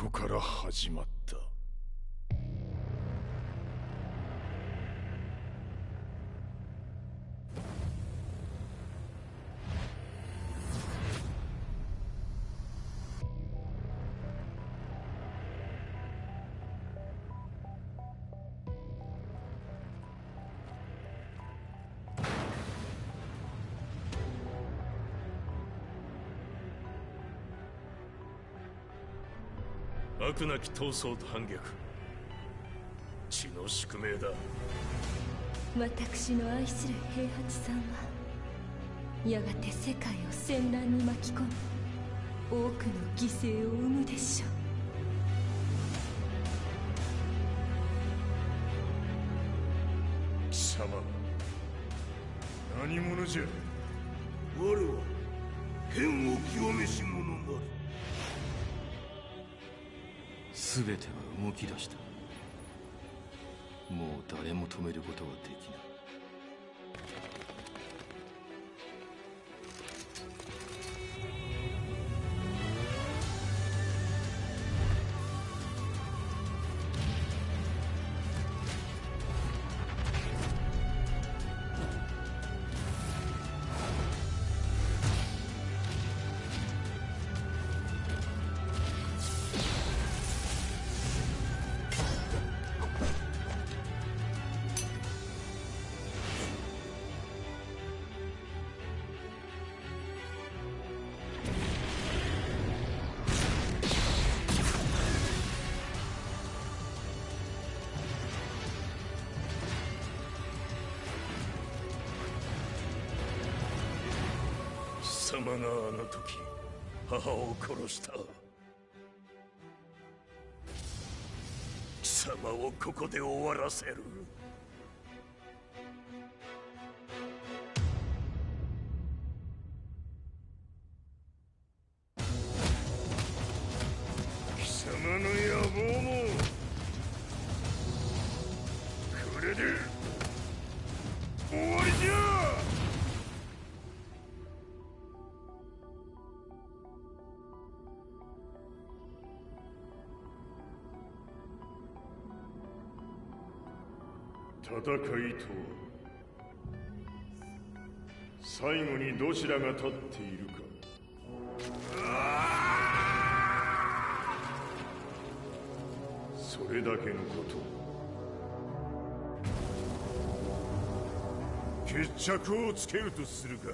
こから始まった。悪なき闘争と反逆、血の宿命だ。私の愛する平八さんはやがて世界を戦乱に巻き込み多くの犠牲を生むでしょう。貴様何者じゃ。我は剣を極めし者なる。全ては動き出した。もう誰も止めることはできない。貴様があの時母を殺した。貴様をここで終わらせる。貴様の野望もこれで終わりじゃ。戦いとは最後にどちらが立っているか。それだけのこと。決着をつけるとするか。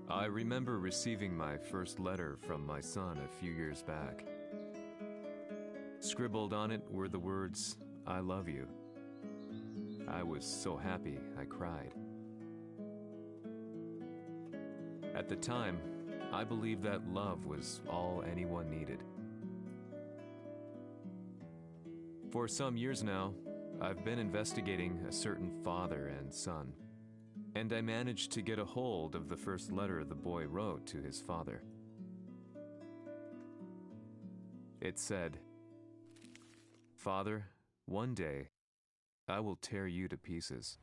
I remember receiving my first letter from my son a few years back. Scribbled on it were the words, "I love you." I was so happy I cried. At the time, I believed that love was all anyone needed. For some years now, I've been investigating a certain father and son, and I managed to get a hold of the first letter the boy wrote to his father. It said, "Father, one day, I will tear you to pieces."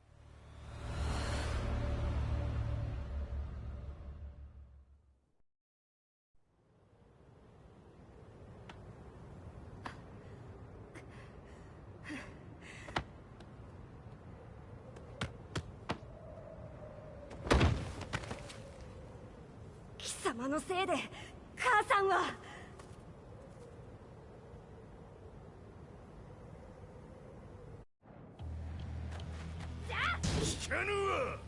貴様のせいで母さんは。聞かぬわ。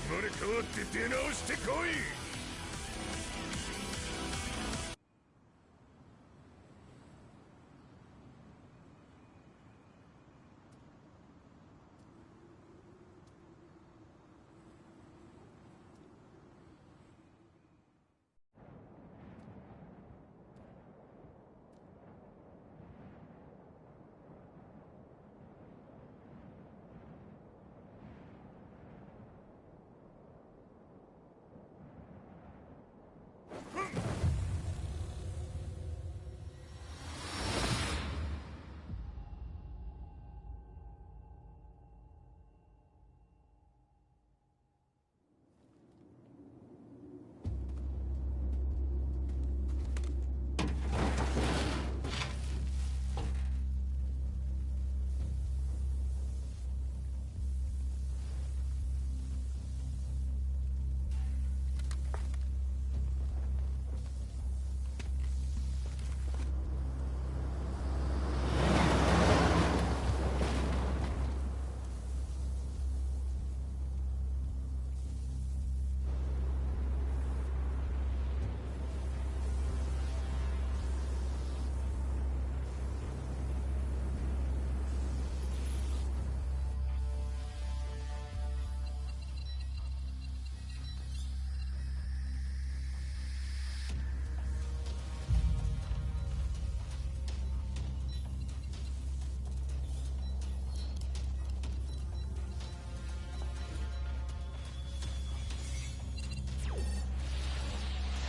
生まれ変わって出直してこい。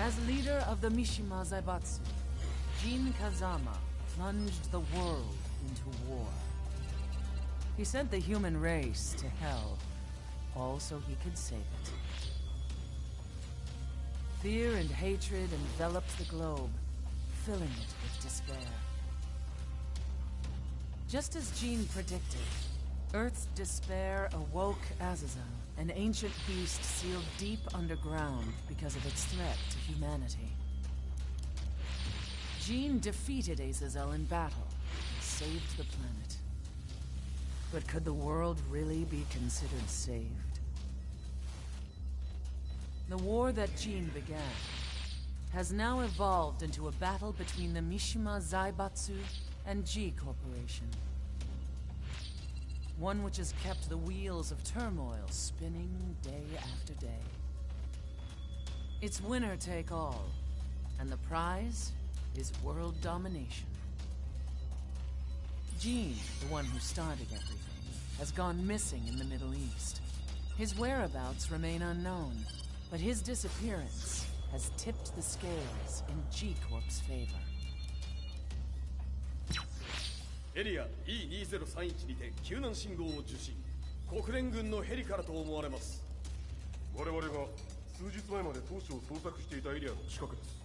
As leader of the Mishima Zaibatsu, Jin Kazama plunged the world into war. He sent the human race to hell, all so he could save it. Fear and hatred enveloped the globe, filling it with despair. Just as Jin predicted, Earth's despair awoke Azazel, an ancient beast sealed deep underground because of its threat to humanity. Jin defeated Azazel in battle and saved the planet. But could the world really be considered saved? The war that Jin began has now evolved into a battle between the Mishima Zaibatsu and G Corporation. One which has kept the wheels of turmoil spinning day after day. It's winner take all, and the prize is world domination. Gene, the one who started everything, has gone missing in the Middle East. His whereabouts remain unknown, but his disappearance has tipped the scales in G-Corp's favor. エリア E2031 にて救難信号を受信。国連軍のヘリからと思われます。我々が数日前まで当初を捜索していたエリアの近くです。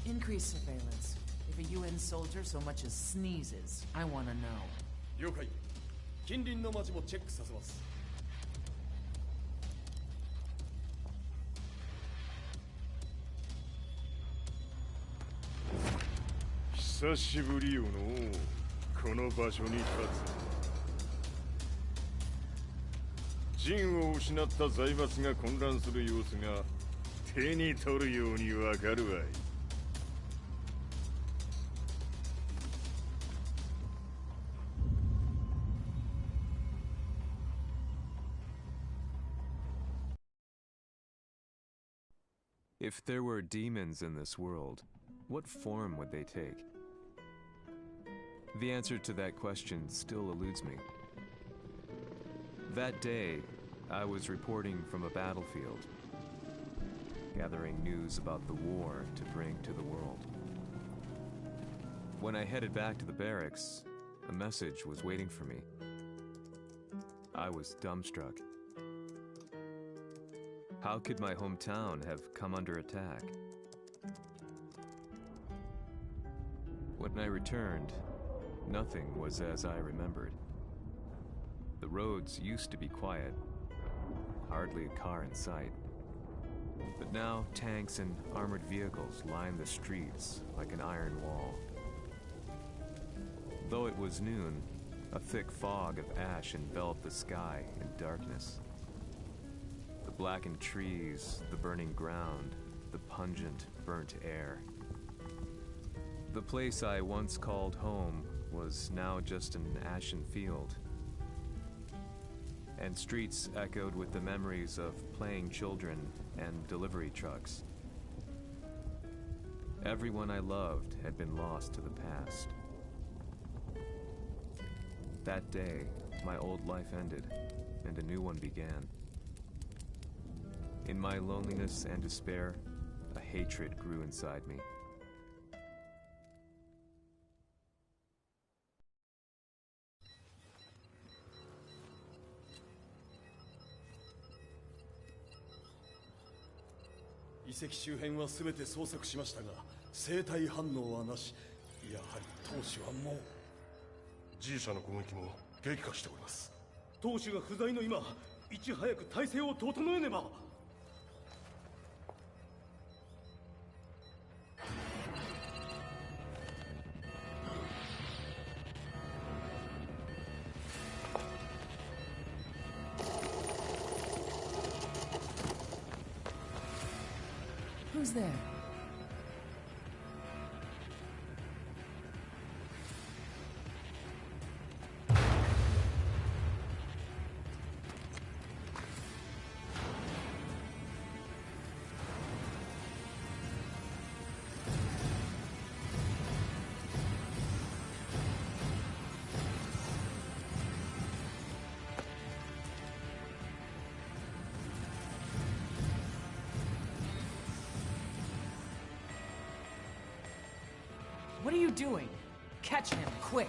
Increase surveillance. If a UN soldier so much as sneezes, I want to know. 了解。近隣の町もチェックさせます。久しぶりよのこの場所に立つ。陣を失った財閥が混乱する様子が手に取るようにわかるわい。If there were demons in this world, what form would they take? The answer to that question still eludes me. That day, I was reporting from a battlefield, gathering news about the war to bring to the world. When I headed back to the barracks, a message was waiting for me. I was dumbstruck. How could my hometown have come under attack? When I returned, nothing was as I remembered. The roads used to be quiet, hardly a car in sight. But now tanks and armored vehicles line the streets like an iron wall. Though it was noon, a thick fog of ash enveloped the sky in darkness. The blackened trees, the burning ground, the pungent, burnt air. The place I once called home was now just an ashen field. And streets echoed with the memories of playing children and delivery trucks. Everyone I loved had been lost to the past. That day, my old life ended, and a new one began. In my loneliness and despair, a hatred grew inside me.「遺跡周辺は全て捜索しましたが、生体反応はなし。やはり当主はもう。G 社の攻撃も激化しております。当主が不在の今、いち早く体制を整えねば。Who's there? What are you doing? Catch him, quick!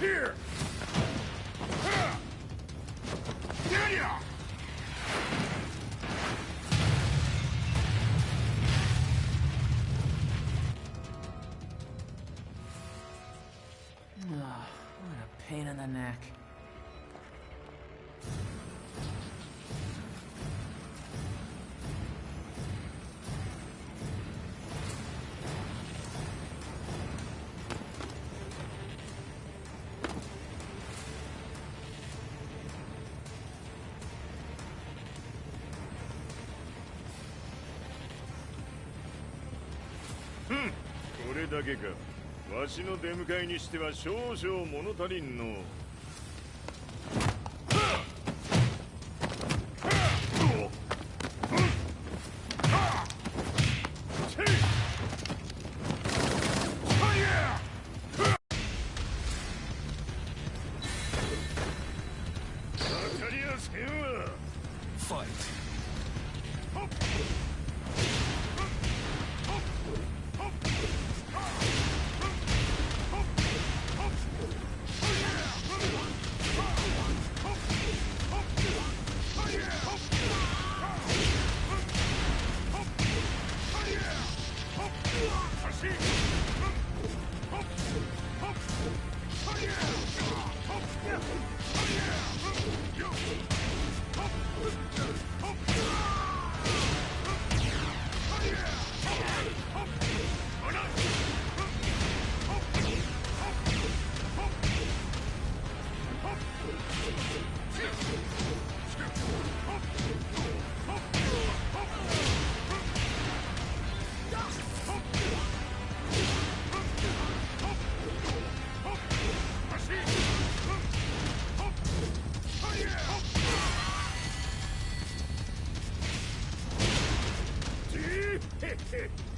Here! What a pain in the neck. だけか。わしの出迎えにしては少々物足りんの。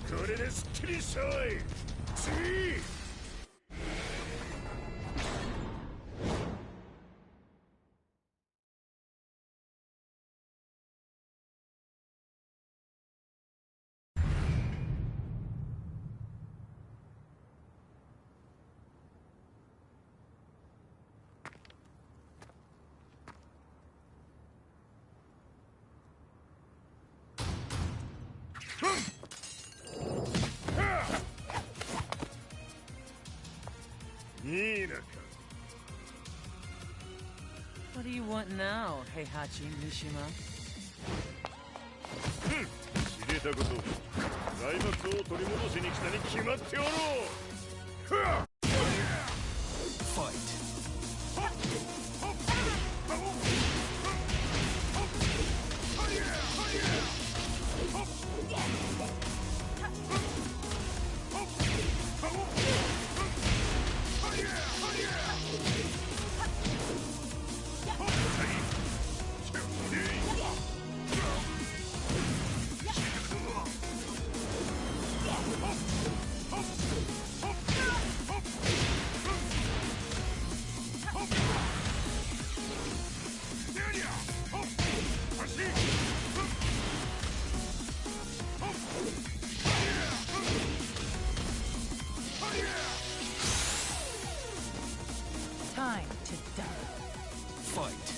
これですっきりしたい。次。いいなか。What do you want now, Heihachi Mishima? 知れたこと。財閥を取り戻しに来たに決まっておろう。Fight. Time to die. Fight.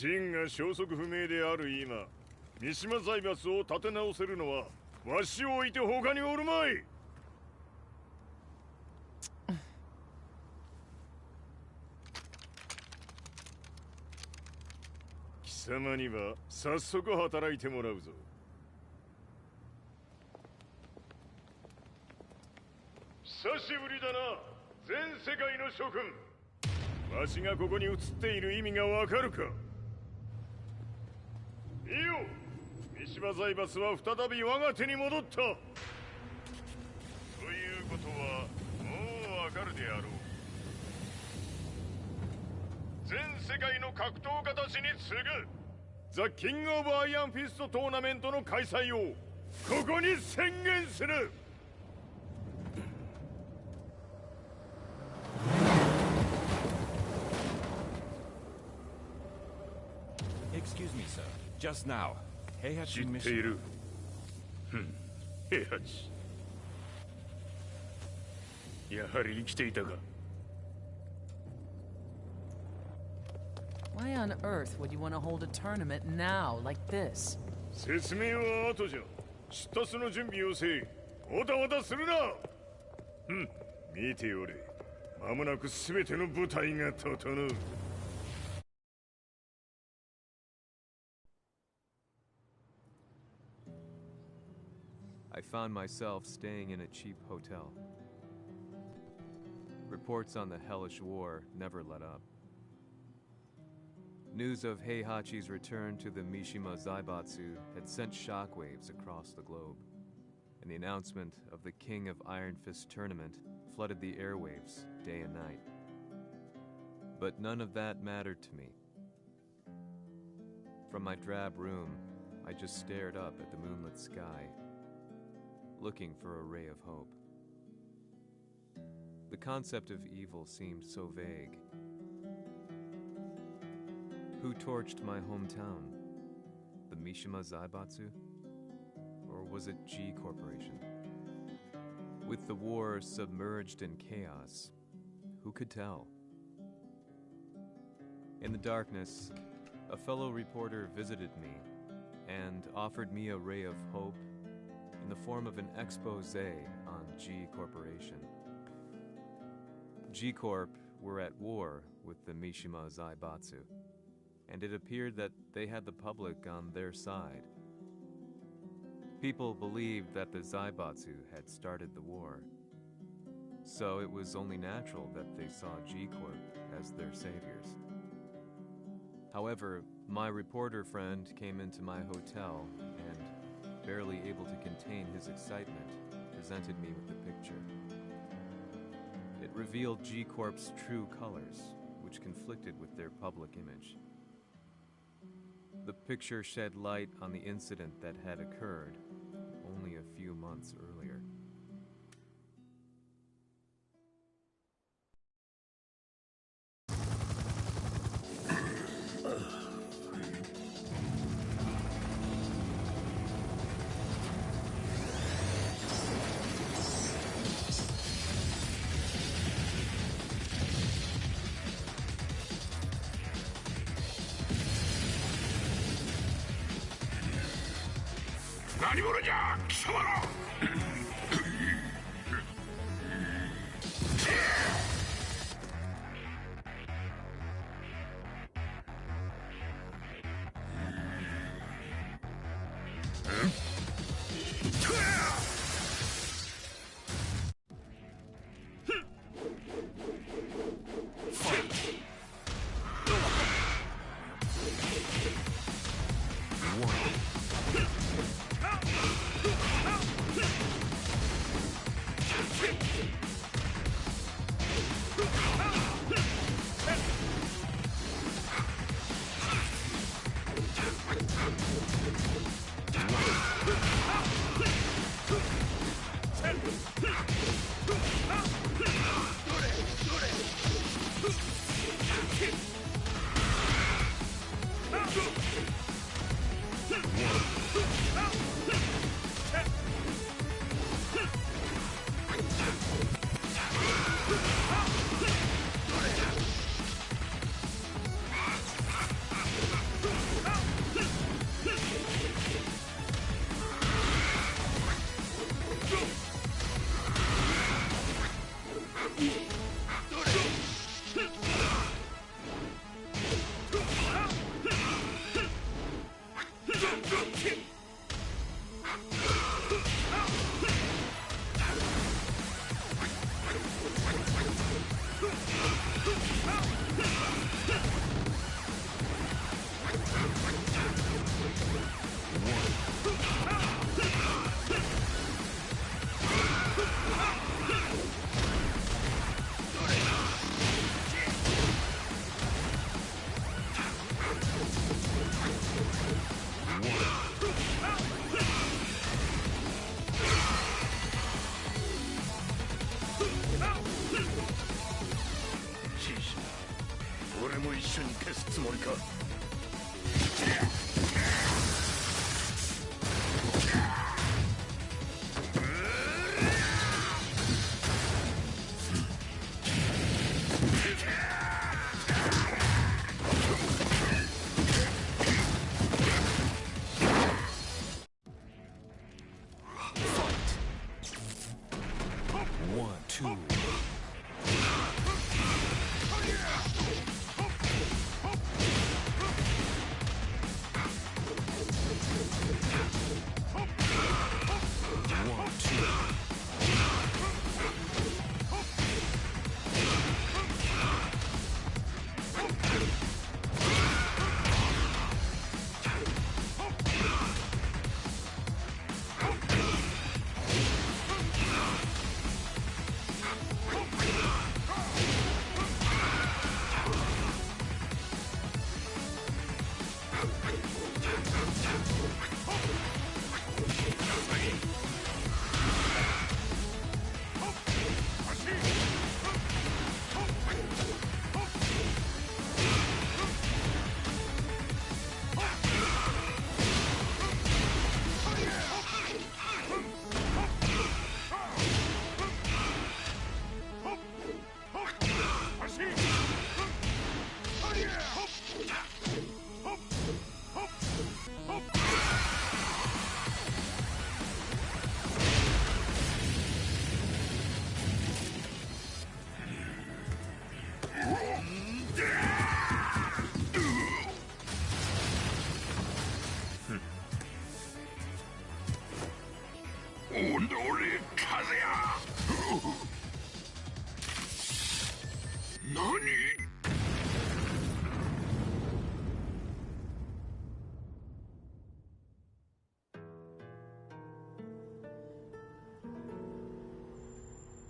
陣が消息不明である今、三島財閥を立て直せるのはわしを置いて他におるまい。貴様には早速働いてもらうぞ。久しぶりだな、全世界の諸君。わしがここに映っている意味がわかるか。いいよ、三島財閥は再び我が手に戻った。ということはもうわかるであろう。全世界の格闘家たちに次ぐザ・キング・オブ・アイアンフィストトーナメントの開催をここに宣言する。Excuse me, sir. Just now, 知っている。平八。やはり生きていたか。Why on earth would you want to hold a tournament now, like this? 説明は後じゃ。出立の準備をせい。おたおたするな。見ておれ。間もなく全ての部隊が整う。I found myself staying in a cheap hotel. Reports on the hellish war never let up. News of Heihachi's return to the Mishima Zaibatsu had sent shockwaves across the globe, and the announcement of the King of Iron Fist tournament flooded the airwaves day and night. But none of that mattered to me. From my drab room, I just stared up at the moonlit sky, looking for a ray of hope. The concept of evil seemed so vague. Who torched my hometown? The Mishima Zaibatsu? Or was it G Corporation? With the war submerged in chaos, who could tell? In the darkness, a fellow reporter visited me and offered me a ray of hope in the form of an expose on G Corporation. G Corp were at war with the Mishima Zaibatsu, and it appeared that they had the public on their side. People believed that the Zaibatsu had started the war, so it was only natural that they saw G Corp as their saviors. However, my reporter friend came into my hotel and, barely able to contain his excitement, presented me with the picture. It revealed G Corp's true colors, which conflicted with their public image. The picture shed light on the incident that had occurred only a few months earlier. 緒に消すつもりか。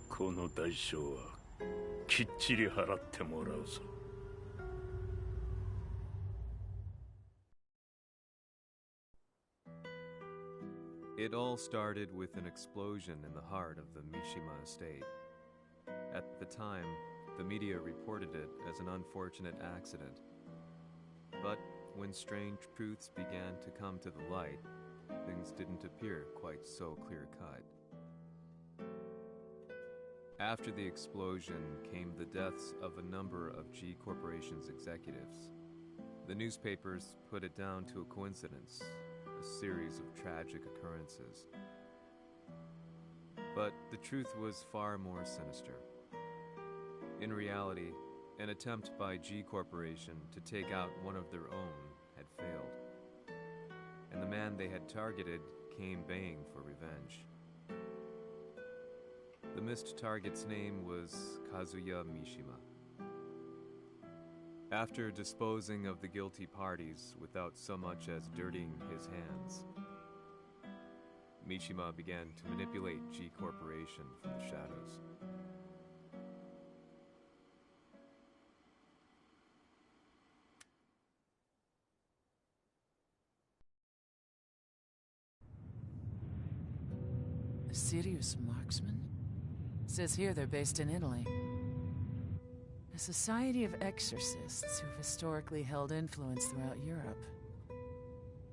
この代償はきっちり払ってもらうぞ。It all started with an explosion in the heart of the Mishima estate. At the time, the media reported it as an unfortunate accident. But when strange truths began to come to the light, things didn't appear quite so clear-cut. After the explosion came the deaths of a number of G Corporation's executives. The newspapers put it down to a coincidence, a series of tragic occurrences. But the truth was far more sinister. In reality, an attempt by G Corporation to take out one of their own had failed, and the man they had targeted came baying for revenge. The missed target's name was Kazuya Mishima. After disposing of the guilty parties without so much as dirtying his hands, Mishima began to manipulate G Corporation from the shadows. A serious marksman? Says here they're based in Italy. A society of exorcists who've historically held influence throughout Europe.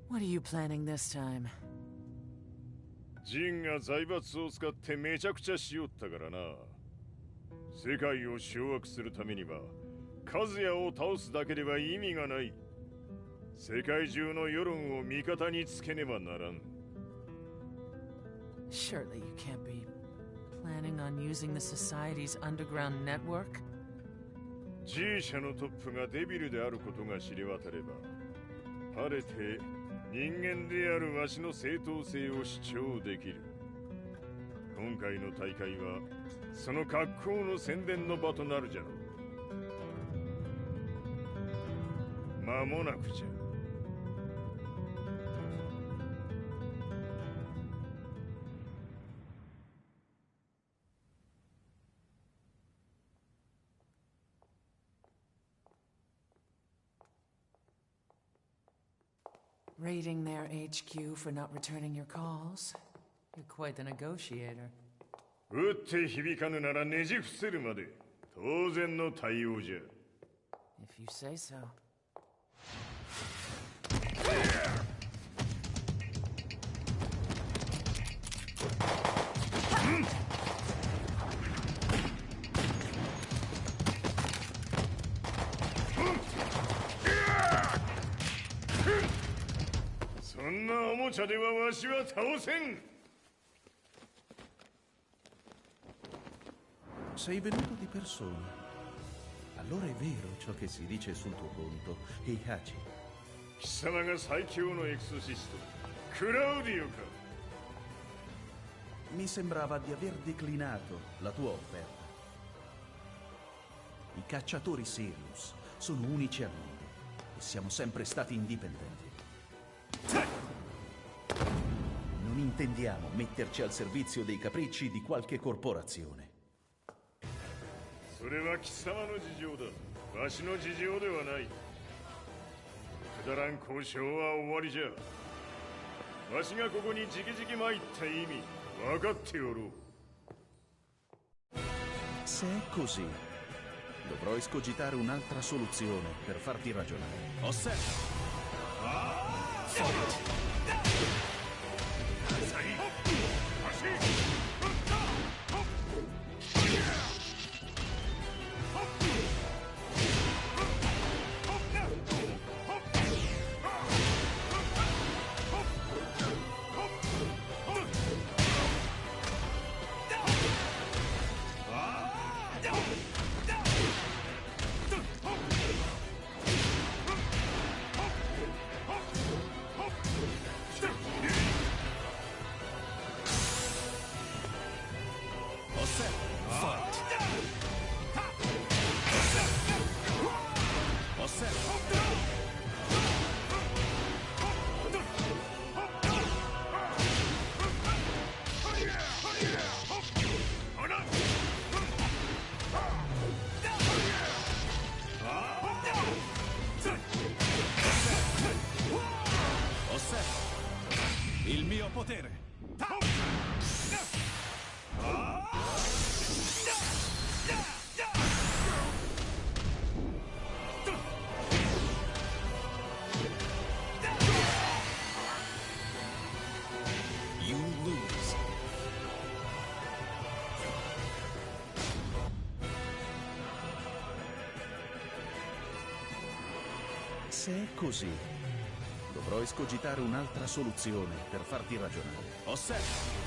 What are you planning this time? ジンが財閥を使ってめちゃくちゃしよったからな。世界を掌握するためにはカズヤを倒すだけでは意味がない。世界中の世論を味方につけねばならん。Surely you can't be planning on using the Society's underground network? G 社のトップがデビルであることが知れ渡れば、晴れて人間であるわしの正当性を主張できる。今回の大会はその格好の宣伝の場となるじゃろう。間もなくじゃ。Raiding their HQ for not returning your calls? You're quite the negotiator. 撃って響かぬならねじ伏せるまで当然の対応じゃ。If you say so. Sei venuto di persona. Allora è vero ciò che si dice sul tuo conto, Heihachi. 貴様が最強のエクソシストクラウディオか Mi sembrava di aver declinato la tua offerta. I cacciatori Sirius sono unici al mondo e siamo sempre stati indipendenti. Non intendiamo metterci al servizio dei capricci di qualche corporazione. それは貴様の事情だわしの事情ではないくだらん交渉は終わりじゃわしがここに直々参った意味分かっておろう Se è così, dovrò escogitare un'altra soluzione per farti ragionare. Osserva! Il mio potere! You lose. Se è così, dovrò escogitare un'altra soluzione per farti ragionare. Osserva!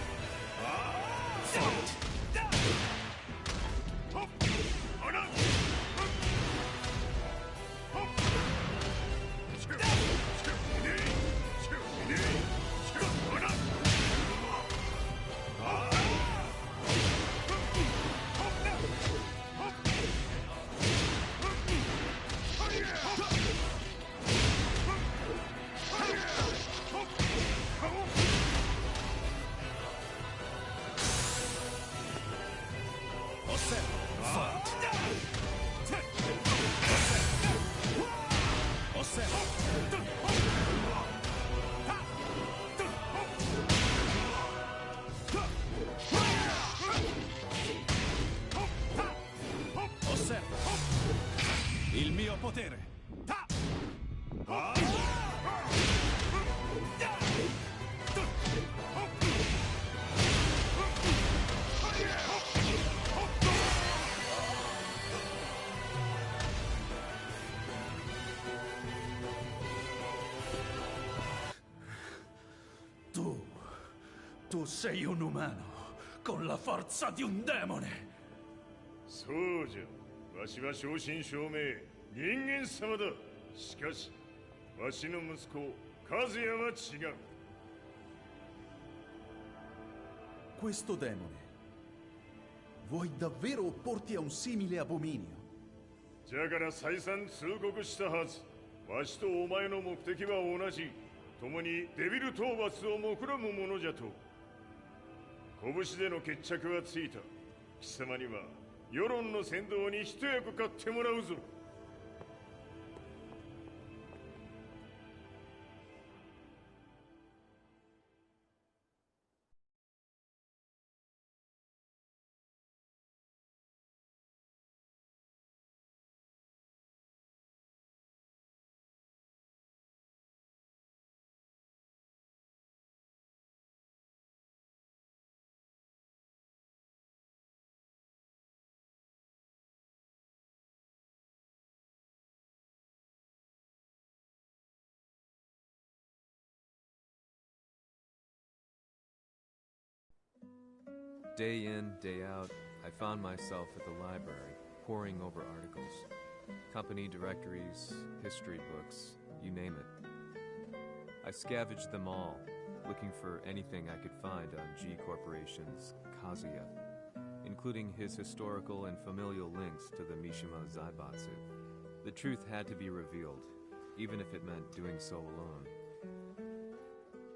Il mio potere! Tu sei un umano, con la forza di un demone! そうじゃわしは正真正銘人間様だしかしわしの息子和也は違う Questo demone, vuoi davvero opporti a un simile abominio? じゃから再三通告したはずわしとお前の目的は同じ共にデビル討伐を目論むものじゃと拳での決着はついた貴様には世論の先導に一役買ってもらうぞ Day in, day out, I found myself at the library, poring over articles. Company directories, history books, you name it. I scavenged them all, looking for anything I could find on G Corporation's Kazuya, including his historical and familial links to the Mishima Zaibatsu. The truth had to be revealed, even if it meant doing so alone.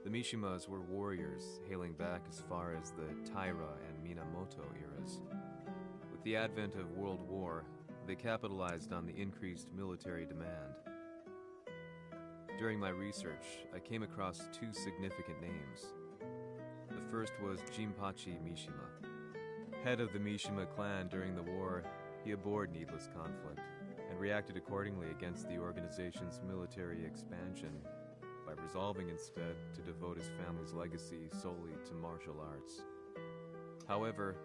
The Mishimas were warriors hailing back as far as the Taira and Minamoto eras. With the advent of World War, they capitalized on the increased military demand. During my research, I came across two significant names. The first was Jinpachi Mishima. Head of the Mishima clan during the war, he abhorred needless conflict and reacted accordingly against the organization's military expansion by resolving instead to devote his family's legacy solely to martial arts. However,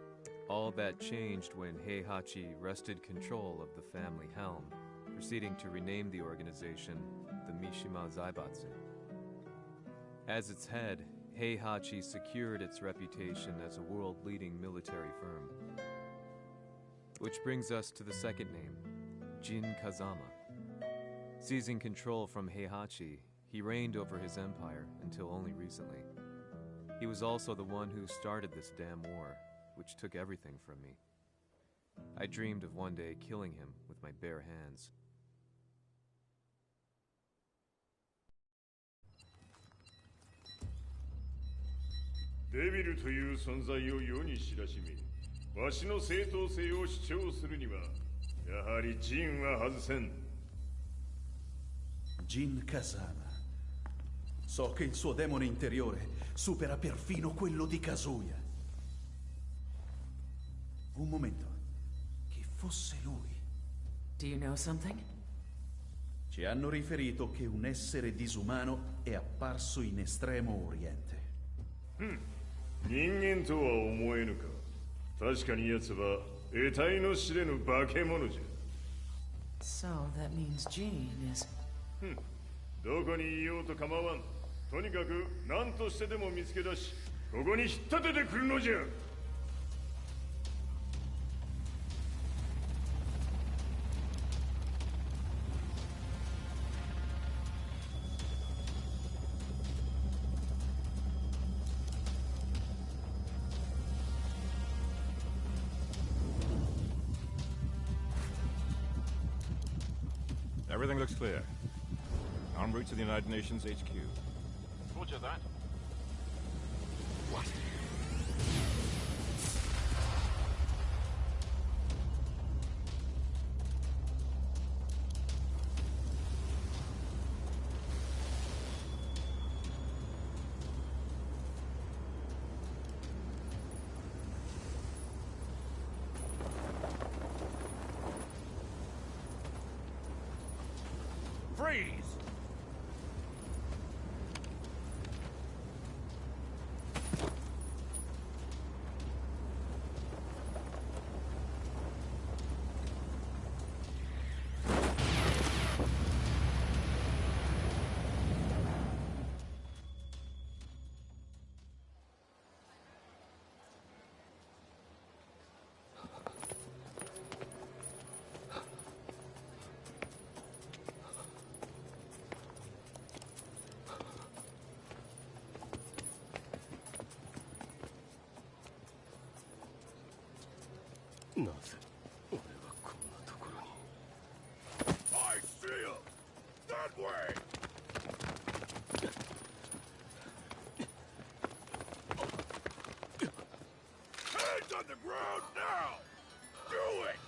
all that changed when Heihachi wrested control of the family helm, proceeding to rename the organization the Mishima Zaibatsu. As its head, Heihachi secured its reputation as a world-leading military firm. Which brings us to the second name, Jin Kazama. Seizing control from Heihachi, he reigned over his empire until only recently. He was also the one who started this damn war, which took everything from me. I dreamed of one day killing him with my bare hands. Devil という存在を世に知らしめ、わしの正当性を主張するには、やはりジンは外せん。Jin Kazama. So che il suo demone interiore supera perfino quello di Kazuya. Un momento. Chi fosse lui? Do you know something? Ci hanno riferito che un essere disumano è apparso in Estremo Oriente. 人間とは思えぬか。確かに奴は得体の知れぬ化け物じゃ。So that means Jean is... どこにいようと構わん。とにかく何としてでも見つけ出し、ここに引っ立ててくるのじゃ。Everything looks clear. En route to the United Nations HQ. Roger that. What? Freeze! I see him! That way! Hands on the ground now! Do it!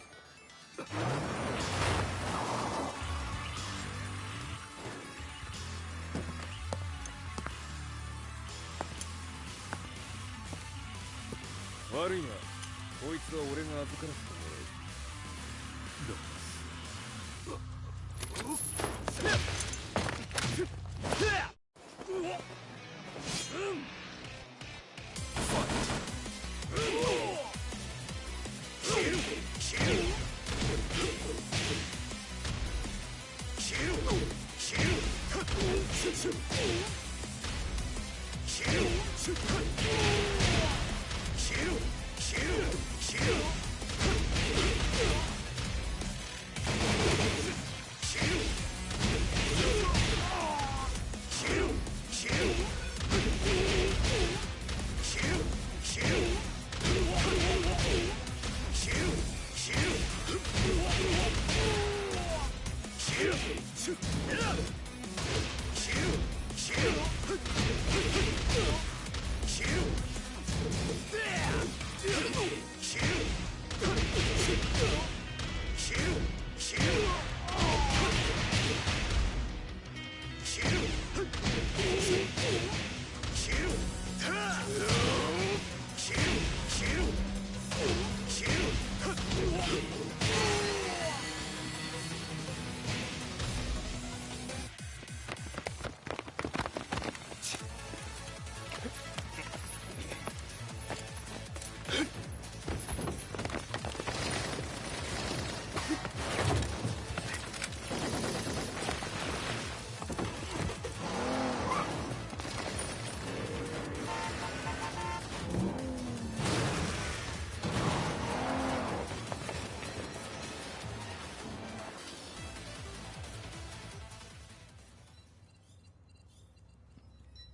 悪いな。こいつは俺が預からせてもらう。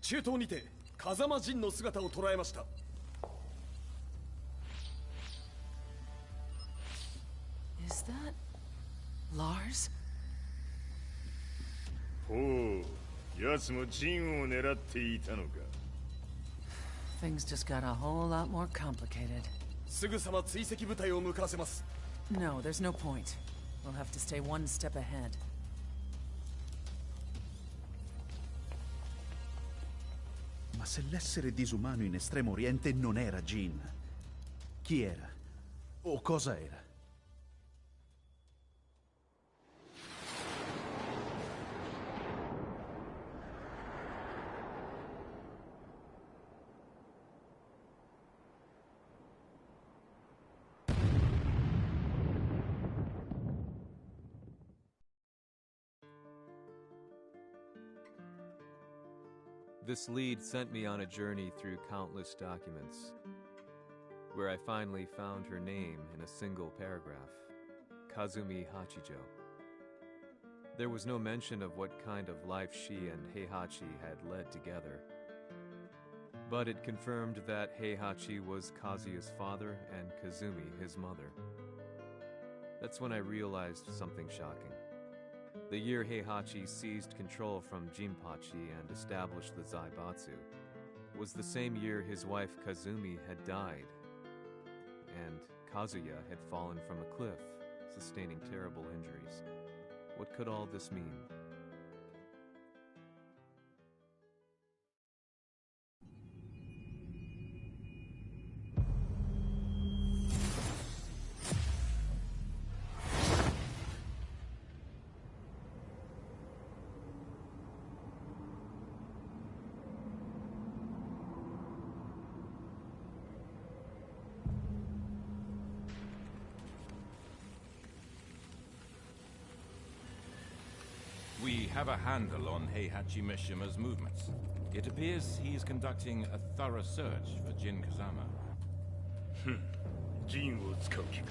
中東にて風間陣の姿を捉えました。Is that Lars? ほう、奴もジンを狙っていたのか。Things just got a whole lot more complicated. すぐさま追跡部隊を向かわせます。No, there's no point. We'll have to stay one step ahead. Ma se l'essere disumano in Estremo Oriente non era Jin, chi era? O cosa era? This lead sent me on a journey through countless documents, where I finally found her name in a single paragraph, Kazumi Hachijo. There was no mention of what kind of life she and Heihachi had led together, but it confirmed that Heihachi was Kazuya's father and Kazumi his mother. That's when I realized something shocking. The year Heihachi seized control from Jinpachi and established the Zaibatsu was the same year his wife Kazumi had died, and Kazuya had fallen from a cliff, sustaining terrible injuries. What could all this mean? We have a handle on Heihachi Mishima's movements. It appears he is conducting a thorough search for Jin Kazama. ジンを使う気か。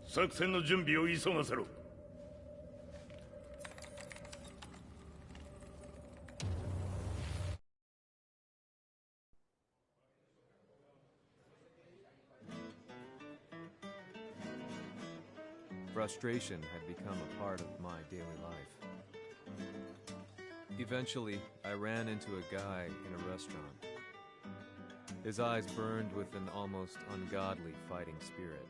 作戦の準備を急がせろ。Frustration had become a part of my daily life. Eventually, I ran into a guy in a restaurant. His eyes burned with an almost ungodly fighting spirit.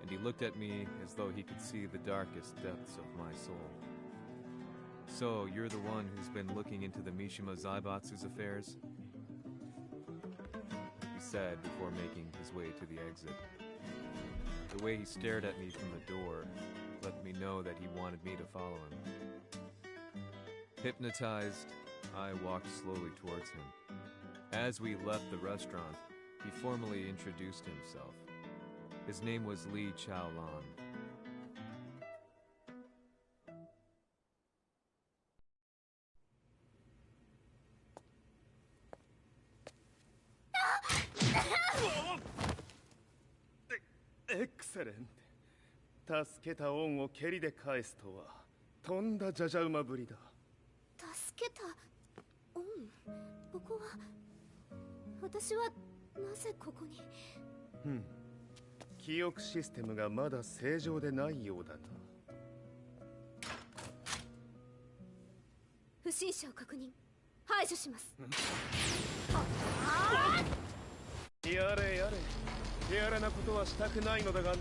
And he looked at me as though he could see the darkest depths of my soul. So, you're the one who's been looking into the Mishima Zaibatsu's affairs? He said before making his way to the exit. The way he stared at me from the door let me know that he wanted me to follow him. Hypnotized, I walked slowly towards him. As we left the restaurant, he formally introduced himself. His name was Li Chaolan. Excellent. 助けた恩を蹴りで返すとはとんだじゃじゃ馬ぶりだ。助けた恩？ここは私はなぜここに？記憶システムがまだ正常でないようだな。不審者を確認。排除します。やれやれ。手荒なことはしたくないのだがね。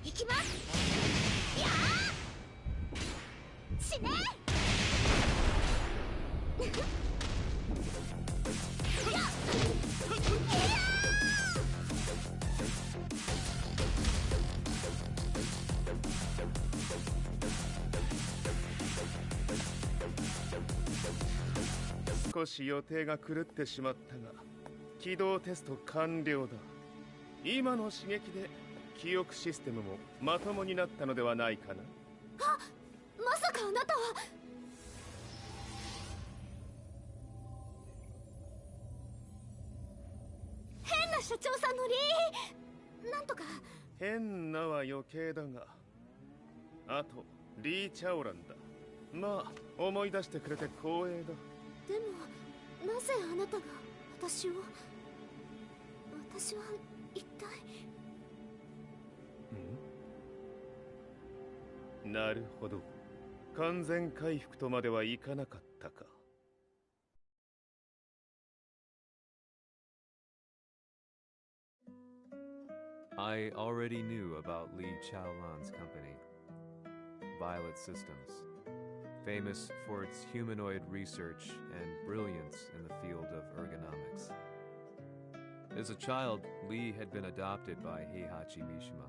行きますやー死ね少し予定が狂ってしまったが起動テスト完了だ。今の刺激で記憶システムもまともになったのではないかな。あ、まさかあなたは。変な社長さんのリーなんとか。変なは余計だが、あとリー・チャオランだ。まあ思い出してくれて光栄だ。でもなぜあなたが私は一体。なるほど、完全回復とまではいかなかったか。I already knew about Li Chaolan's company, Violet Systems, famous for its humanoid research and brilliance in the field of ergonomics. As a child, Li had been adopted by Heihachi Mishima,